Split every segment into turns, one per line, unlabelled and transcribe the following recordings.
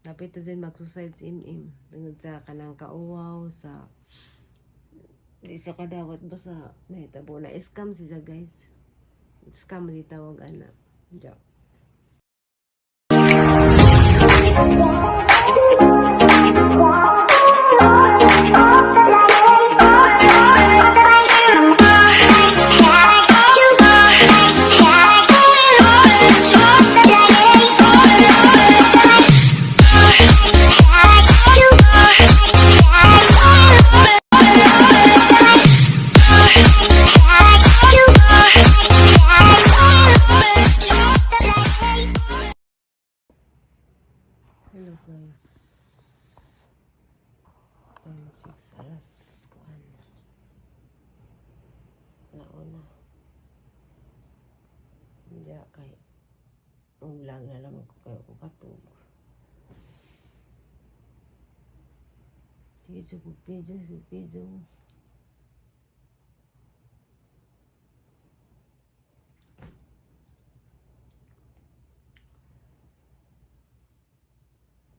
Napit na dyan mag-suicide sa im-im. Tungod sa kanang kauwaw sa di sa kadawat ba sa nahitabo na scam siya guys. Scam di tawag ana. Diyan. Hello guys. Time 6 alas kuan. Nauna. Diya kay ulang na lang ko kayo kung katog. Sige, video.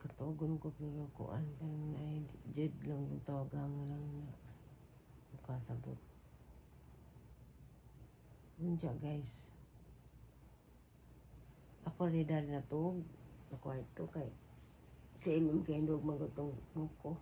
Katugon ko pero kuan kanang ay jed lang tawagan lang na kasabot. Unja guys. Ako rin dahil na to sa kwarto kay sa imim kayo ndog magutong muko.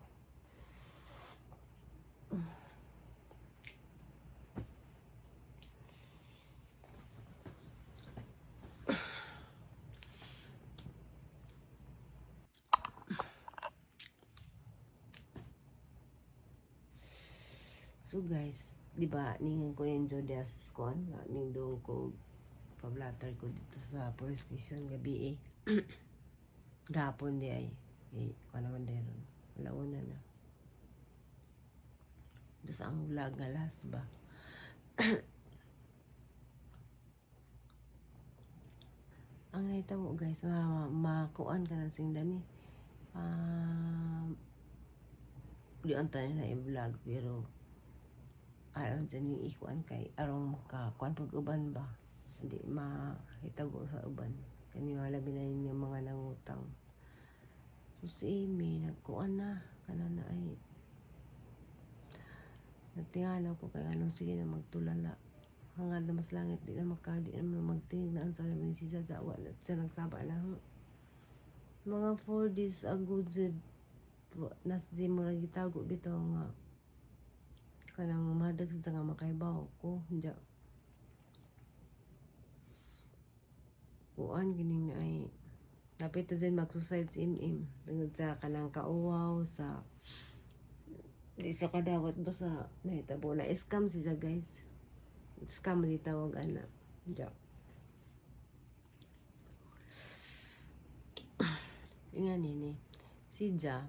So guys, di ba ning ko yung Jodas kon ning dong ko pablatter ko dito sa police station gabi gapon di ay ko naman din launa na dos ang vlog galas ba. Ang naita mo guys makuan ka ng singdani di ang tayo na i-vlog pero aron dyan yung ikuan kay arong makakuan pag uban ba hindi mahitabo sa uban kani malabi na yung mga nangutang. So si Amy nagkuan na kana na ay nagtingala ko kay anong sige na magtulala hangad na mas langit di na magtingin na ang sabi ni si Zazawa at siya nagsaba lang mga 4 days ago jud nas di mo lagi tago bitaw nga kanang madag sa nga makaibaw ko diya kuan gining ay napit na dyan mag-suicide sa im-im tungod sa kanang kauwaw sa di sa kadawat ba sa nahitabo na scam siya guys. Scam di tawag ana. Diya. Ingan nini si Ja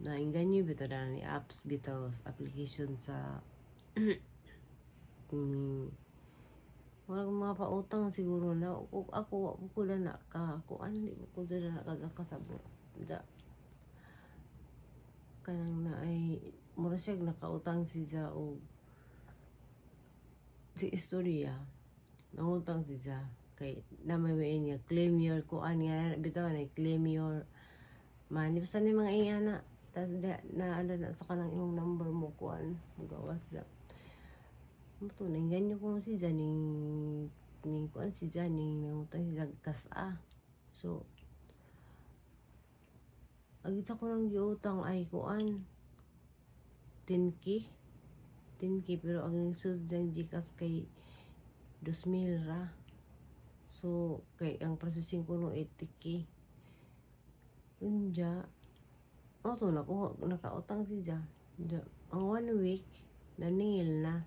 na inganyo bitaw na ni apps bitaw application sa wala mga pautang siguro na ako na kakuan di ko dira na kasabot da kanang na ay mura siya nakautang siya o si istorya nangutang siya kay namay niya claim your kuan nga bitaw na claim your money basta ni mga iyana tas na ano na sa kanang imong number mo kuan magawas siya to nang ganyo ko si Janing ning kuan si Janing nangutang si kas so agit ko nang giutang ay kuan 10k pero ang sud dyan Gcash kay 2,000 ra so kay ang processing ko no 80k unja to nakautang si Ja ang 1 week naningil na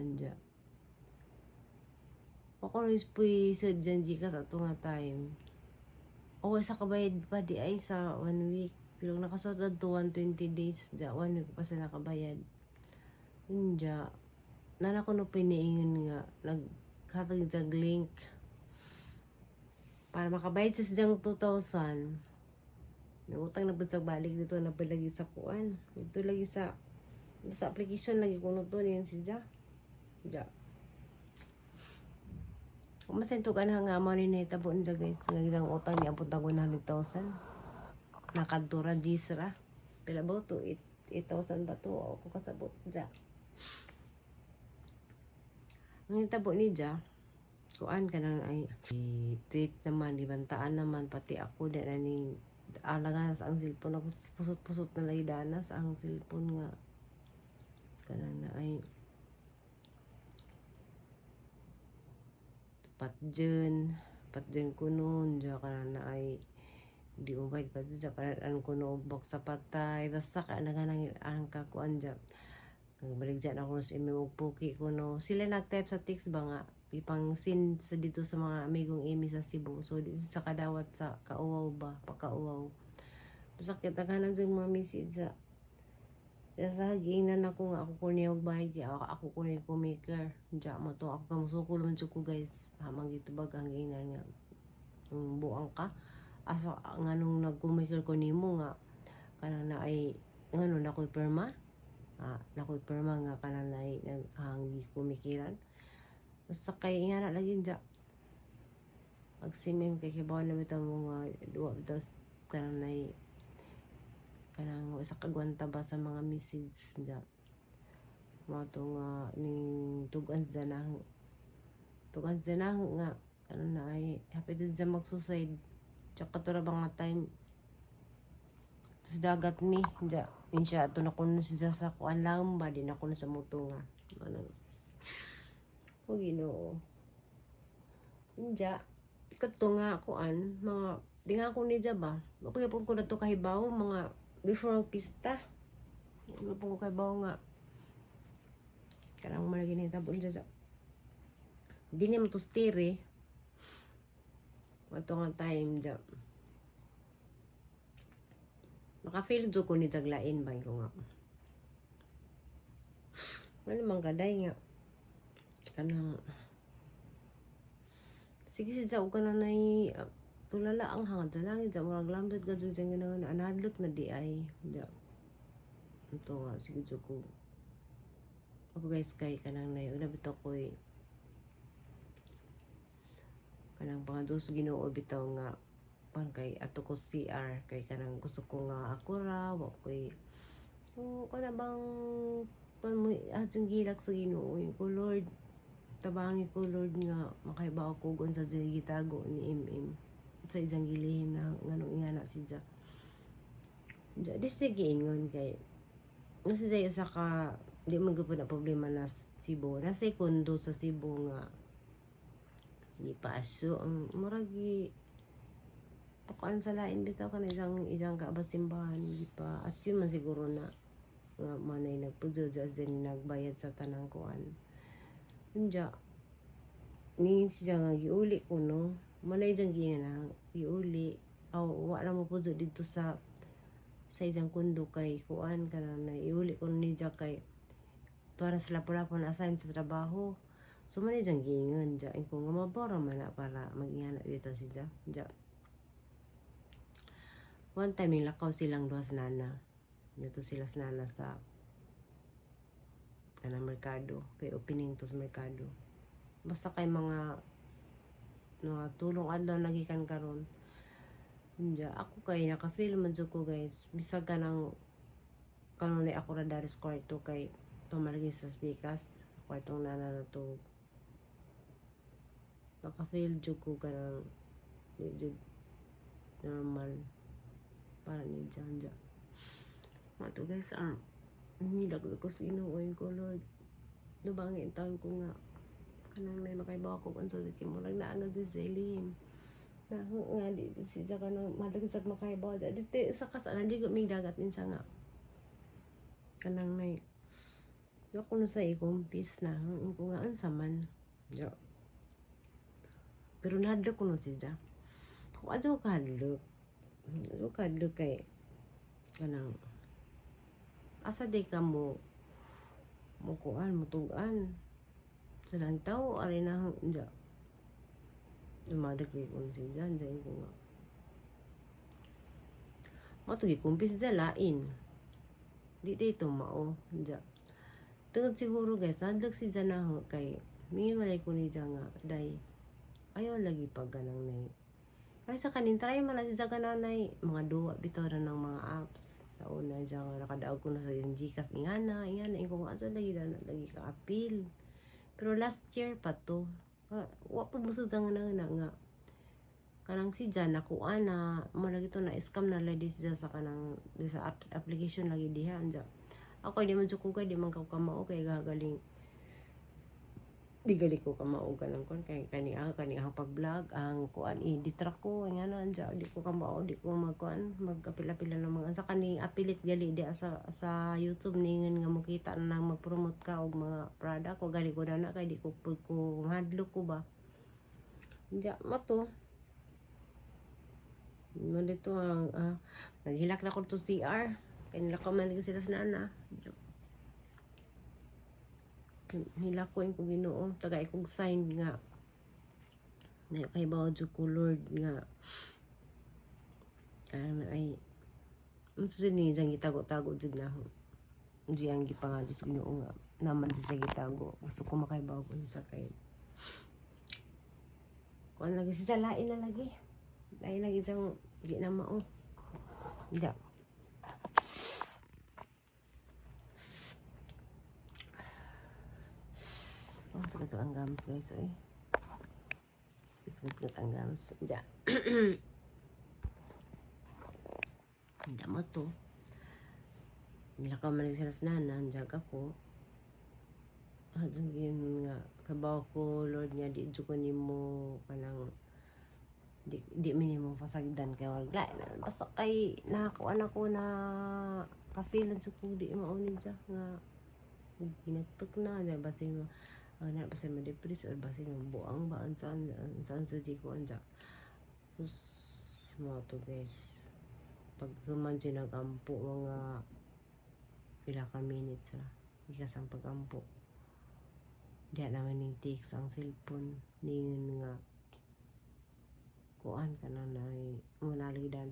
anja ako rin sud dyan Gcash ato nga time o sa kabayad pa di ay sa 1 week pero nakasotad to 120 days ja 1 week pa sa nakabayad unja nana ko no piniingon nga naghatag jag link para makabayad sa siyang 2,000 nangutang na sa balik dito na palagi sa kuan dito lagi sa application lagi ko no to niyan si Ja Masento ka na nga mo ni nahitabo niya guys. Nagiging utang niya punta ko na 100,000. Nakadura gisra. Pila ba to? 8,000 ba to? Ako kasabot dya. Ang hitabo ni dya, kuan ka na ay tweet naman, ibantaan naman, pati ako di na ni alaga sa ang cellphone ako pusot-pusot na lay danas ang cellphone nga kana na ay patjen ko noon dya kana na ay di mo ba pati sa paraan ko no box sa patay basta ka na ganang ang kakuan dya kag balik dyan ako sa imo puki ko no sila nag-type sa text ba nga ipang sin sa dito sa mga amigong Amy sa Cebu. So, dito sa kadawat sa kauwaw ba? Pakauwaw. Masakit na kanan sa mga message sa hagiinan ako nga ako ko niya magbayad kaya ako ko niya kumaker. Diya mo to ako kamusukul man ko guys. Hamang dito ba hagiinan nga buang ka. Asa nga nung nagkumaker ko nimo nga kanang na ay nga nung nakoy perma. Nakoy perma nga kanang na ay hangi kumikiran. Basta kay nga na lagi dyan. Magsimim kay kibaw na bitaw mga duwa bitaw kanang isa kagwanta ba sa mga message dyan. Mga ito nga ning tugan dyan nga kanang na ay happy din dyan magsuicide. Tsaka ito na ba nga time sa dagat ni dyan. Insya ito na kuno siya sa kuan lang ba din ako na sa muto nga. O Ginoo. Diya, kato nga kuan, mga, di nga ako ni Diya ba? Mapagapon ko na to kahibaw, mga before ang pista. Mapagapon ko kahibaw nga. Karang mga ginitabon Diya. Di niya matustiri. Ito nga time Diya. Maka-feel do ko ni Jaglain ba ko nga. Ano mang kaday nga. Kanang sige sa ka na nay tulala ang hangad sa langit sa murag lambot ka dyan gano'n anadlok na di ay ito nga sige ko ako guys kay kanang nay una bitaw ko kanang mga dos Ginoo bitaw nga pan kay ato ko CR kay kanang gusto ko nga ako raw ako'y kana bang pan mo atong gilak sa Ginoo ko Lord tabangi ko Lord nga makaibaw ko gon sa gitago ni sa ijang gilihim na nganong ingana si Jack. Di sige ingon kay nasa daya sa ka di man gyud na problema na Cebu na kondo sa Cebu nga di paso ang maragi pakuan sa lain bitaw ka na isang kaabasimbahan di pa assume man siguro na nga manay nagpudyo dyan nagbayad sa tanang kuan. Diya, ni siya nga giuli ko no. Malay dyan na giuli. Wala mo po dito sa isang kundo kay kuan ka na iuli ko ni dyan kay tuwara sila pula po na assign sa trabaho. So malay dyan gingon dyan. Kung nga mabora man na para mag-iana dito si dyan. One time yung lakaw silang doon sa nana. Dito sila sa nana sa kanang merkado kay opening to sa merkado basta kay mga tulong adlaw nagikan karon Diya, ako kay naka-feel man ko guys bisag kanang kanunay ako ra dari sa kwarto kay tumalagi sa speakers kwartong nana na to naka-feel jud ko kanang jud normal para ni Janja mato guys nilag ko sa Ginoo ko Lord nabangin taon ko nga kanang may makaibaw ko kung sa kimurag na agad sa ilim na nga di siya kanang madagasag makaibaw dito sa kasana di ko may dagat minsa nga kanang may ako na sa ikumpis na ko nga ansa man pero nadlo ko no siya kung adyo kadlo kay kanang asa di ka mo kuan mo tugan sa lang tao ari na diya dumadag ko si Jan ko nga matugi kumpis dyan lain di dito mao diya tungod siguro guys nadlag si Jan na kay mingin malay ko ni Jan nga day ayaw lagi pag ganang nay. Kasi sa kanin, try man na sa kananay, mga duwa bitaw na ng mga apps. Sa una dyan, nakadaog ko na sa yung Gcash, ingana, kung aso lagi na, lagi ka appeal. Pero last year pa to, wapag mo sa nga, kanang si Jan, nakuha na, malagi to na, scam na lagi siya sa kanang, sa application lagi diha, dyan. Ako, di man sukugay, di man kamao, kay gagaling, di gali ko kamao ganang kon kay kani ang pag-vlog ang kuan i-distract ko nga na anja di ko kamao di ko magkuan magapila-pila ng mga sa kani apilit gali di sa YouTube ningon nga mo kita na mag-promote ka og mga product ko gali ko na kay di ko hadlok ko ba anja mato mo dito ang naghilak na ko to CR kay nila ko man sila sa nana hilakoy ko Ginoo tagay kog sign nga na kay bawo jud ko Lord nga ay unsa ni jang gitago-tago jud na ho ang gipangadto sa Ginoo nga naman sa gitago gusto ko makaibaw unsa kay kuan lagi si salain na lagi lain lagi jang di na mao da oh sakit ang gams guys sakit ang gams ja hindi mo to nila ka man sila sa nanan jaga ko yun nga kabaw ko Lord nga di jud ko nimo kanang di minimo pasagdan kay wala basta kay nakakuan ako na ka-feel sa ko di maunin siya nga ginagtok na basin mo na basin mo depress or basin mo buang ba saan sa di ko anja sus mo to guys pag man siya nagampo mga pila ka minutes ra ikas ang pagampo diya naman yung takes ang cellphone ningon nga kuan ka na ay manalidan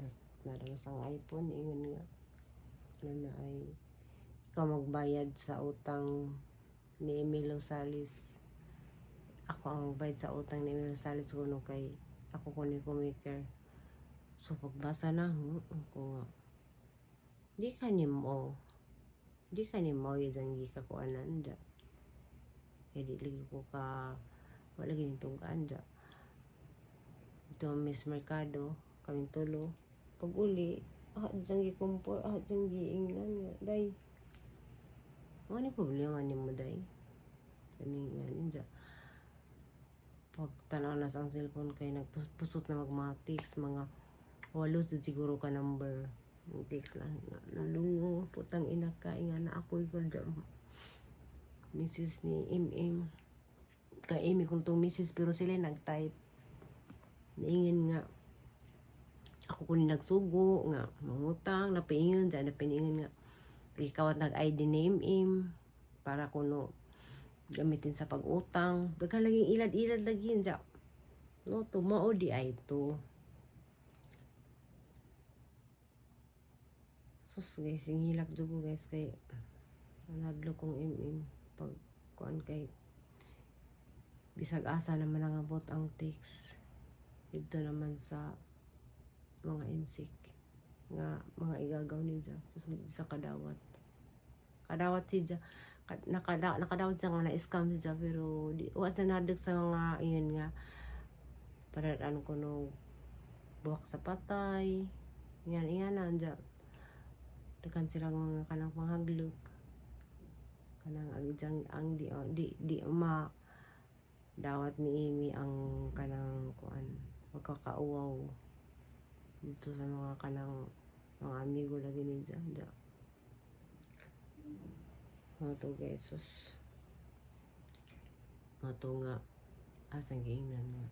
sa iPhone ingon nga na ay ikaw magbayad sa utang ni Emilio Salis ako ang magbayad sa utang ni Emilio Salis kuno kay ako ko ni kumaker so pagbasa na ako nga di ka ni mo yung janggi ka kuanan dya kaya di lagi ko ka wala ginitong kaanja ito Miss Mercado kaming tulo pag uli janggi kumpor janggi ingnan nga day ano ni problema ni mo day kani nga ninja pag tanaw na sa cellphone kay nagpusot na magmatics mga walo siguro ka number text lang nalungo putang ina ka nga na ako ikol dyan Mrs. ni kay Amy kung tong Mrs. pero sila nag-type naingin nga ako kunin nagsugo nga mangutang napaingon dyan napaingon nga ikaw at nag-ID name para kuno gamitin sa pag-utang daga laging ilad-ilad lagi dyan no tumao di ay to sus guys ingilak jugo guys kay nadlo kong pag kuan kay bisag asa naman ang abot ang text dito naman sa mga insik nga mga igagaw niya sa kadawat siya nakadawat siya nga na-scam siya pero wa sa nadag sa mga iyon nga para ano ko no buwak sa patay ingan na dekan sila mga kanang panghaglog kanang ang di dawat ni Amy ang kanang kuan magkakauwaw dito sa mga kanang mga amigo lagi ni dyan to guys sus to nga asang giingnan nga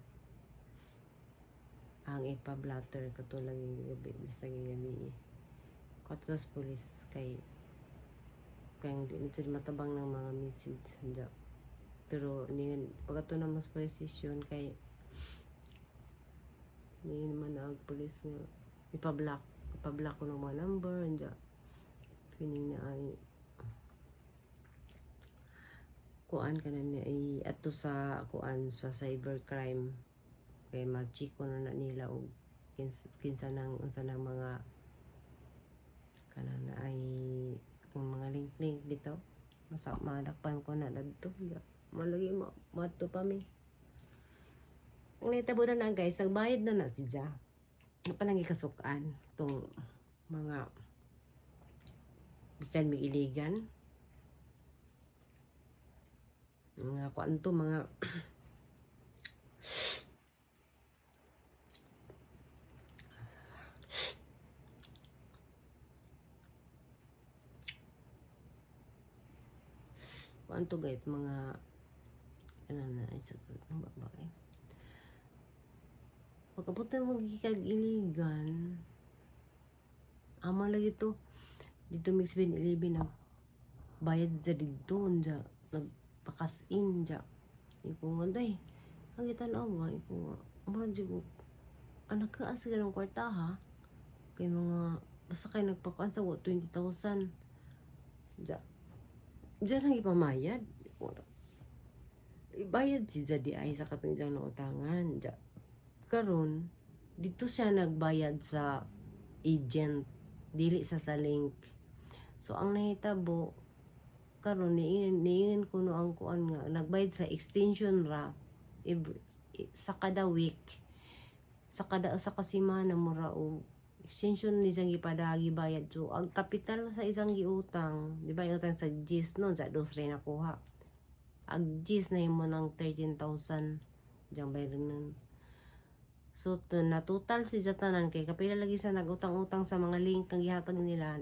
ang ipa-blatter katulad ng gabi sa gabi katos police kay di na matabang ng mga message handa pero niyan pagkato na mas precision kay niyan man ang police nga ipa-block ko ng mga number handa kining na ay kuan ka na ni ato sa kuan sa cybercrime kay machiko na nila og kinsa nang unsa nang mga kanang na ay ang mga link bitaw madakpan ko na dadto malagi mato pa mi. Ang nahitabutan na guys, nagbayad na si Ja. Napanang ikasukan tong mga bitan mig iligan. Mga kuan to mga kuan to guys, mga ano na isa to ang babae. Pagkabutan mo gikag iligan. Ama lagi to dito mig 7-Eleven na bayad sa dito ja nagpakas-in ja. Iko nga day. Ang itanawa iko nga. Mura ko anak ka asa ganang kwarta ha. Kay mga basta kay nagpakuan sa 20,000. Ja. Diyan lang ipamayad. Ibayad si Jadi ay sa katong diyang nautangan. Ja. Karon dito siya nagbayad sa agent dili sa link. So ang nahitabo karon niingin kuno ang kuan nga nagbayad sa extension ra sa kada week sa kasimana mura og extension ni sang gipadagi bayad. So ang kapital sa isang giutang, di ba utang sa GIS no sa dos rin nakuha. Ang GIS na mo ng 13,000 diyang bayaran nun. So na total si tanan kay kapila lagi sa nagutang-utang sa mga link kang gihatag nila.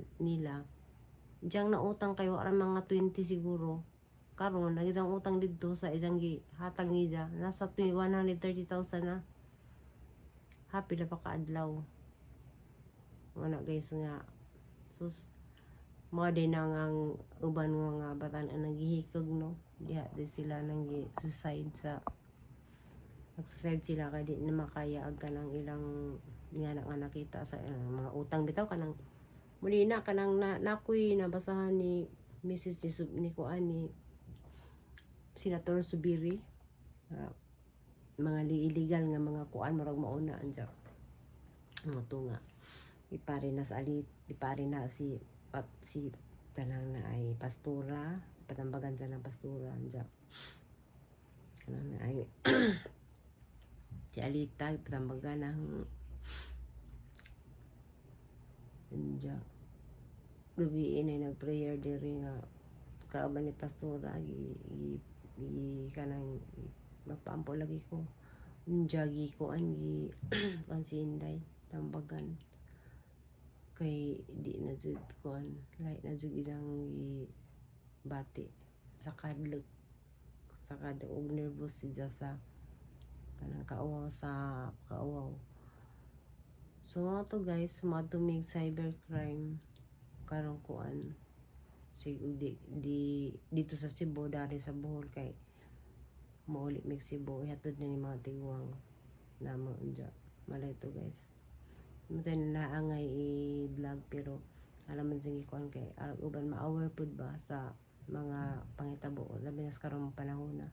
Diyang nautang kayo aron mga 20 siguro. Karon nagitang utang didto sa isang gihatag niya nasa 130,000 na. Happy na pa kaadlaw. Wala guys nga sus mga din ang uban nga batan ang naghihikog no diha di sila nang suicide sa nagsuicide sila kay di na makaya ag kanang ilang nga nakita sa mga utang bitaw kanang muli na kanang nakuy nabasahan ni Mrs. ni kuan ni Senator Subiri mga illegal nga mga kuan marag mauna anja mga tunga ipari na sa alit ipari na si tanang na ay pastura patambagan sa ng pastura anja tanang na ay si Alita patambagan ng anja gabi inay nag-prayer diri nga kaaban ni pastura gi kanang magpaampo lagi ko unjagi ko ang gi pansinday tambagan kay di na jud kuan like na jud ilang bati sa kadlok sa kada og nervous siya sa kanang kaawaw so mga to guys matumig cybercrime karong kuan dito sa Cebu dari sa Bohol kay mauli mig Cebu ihatod na ni mga tiguang namo unja malay to guys matan na angay i-vlog pero alam man jud ikuan kay arag uban ma-aware pud ba sa mga pangitabo labi na sa karong panahon na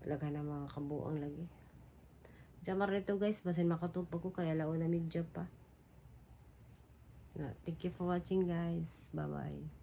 laghan na mga kabuang lagi jamar rito guys basin makatupag ko kaya laon na medyo pa thank you for watching guys bye bye.